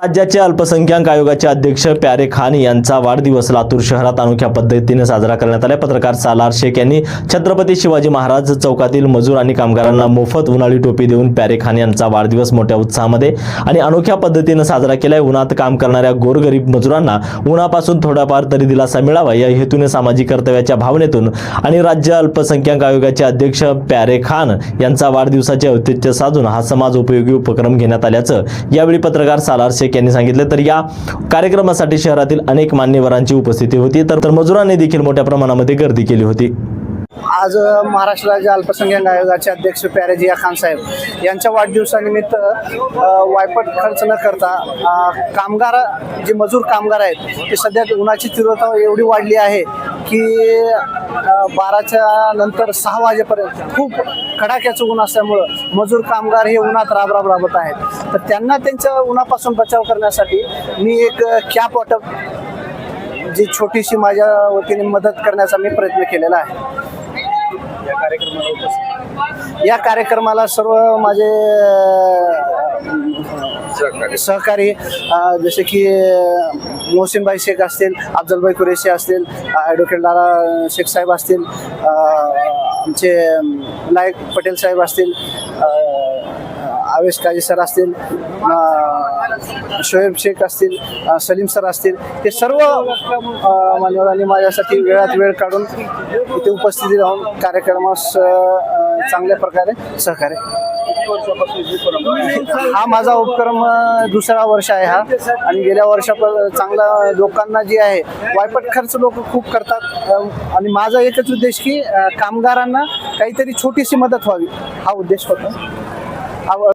राज्याचे अल्पसंख्याक आयोगाचे अध्यक्ष प्यारे खान यांचा वाढदिवस लातूर शहरात अनोख्या पद्धतीने साजरा करण्यात आला। पत्रकार सालार शेख यांनी छत्रपती शिवाजी महाराज चौकातील मजूर आणि कामगारांना मोफत उन्हाळी टोपी देऊन प्यारे खान यांचा वाढदिवस मोठ्या उत्साहामध्ये आणि अनोख्या पद्धतीने साजरा केलाय। उन्हात काम करणाऱ्या गोरगरीब मजुरांना उन्हापासून थोडाफार तरी दिलासा मिळावा या हेतूने सामाजिक कर्तव्याच्या भावनेतून आणि राज्य अल्पसंख्याक आयोगाचे अध्यक्ष प्यारे खान यांचा वाढदिवसाचे औचित्य साधून हा समाज उपयोगी उपक्रम घेण्यात आल्याचं यावेळी पत्रकार सालार शेख यांनी सांगितले। तर या कार्यक्रमासाठी शहरातील अनेक मान्यवरांची उपस्थिती होती, तर मजुरांनी देखील मोठ्या प्रमाणामध्ये गर्दी केली होती। आज महाराष्ट्र राज्य अल्पसंख्याक आयोगाचे अध्यक्ष प्यारेजिया खान साहेब यांच्या वाढदिवसानिमित्त वायपट खर्च न करता कामगार जे मजूर कामगार आहेत ते सध्या उन्हाची तीव्रता एवढी वाढली आहे की 12च्या नंतर 6 वाजेपर्यंत खूप कडाक्याचं ऊन असल्यामुळं मजूर कामगार हे उन्हात राबत आहेत। तर त्यांना त्यांच्या उन्हापासून बचाव करण्यासाठी मी एक कॅप वाटप जी छोटीशी माझ्या वतीने मदत करण्याचा मी प्रयत्न केलेला आहे। या कार्यक्रमाला सर्व माझे सहकारी जसे की मोहसिनभाई शेख असतील, अफजलभाई कुरेशी असतील, ॲडव्होकेट लाला शेख साहेब असतील, आमचे नायक पटेल साहेब असतील, आवेश काजी सर असतील, शोएब शेख असतील, सलीम सर असतील, ते सर्व मान्यवरांनी माझ्यासाठी वेळात वेळ काढून इथे उपस्थिती राहून कार्यक्रमास चांगल्या प्रकारे सहकार्य। हा माझा उपक्रम दुसरा वर्ष आहे हा, आणि गेल्या वर्षापासून चांगला लोकांना जी आहे वायपट खर्च लोक खूप करतात आणि माझा एकच उद्देश की कामगारांना काहीतरी छोटीशी मदत व्हावी हा उद्देश होता।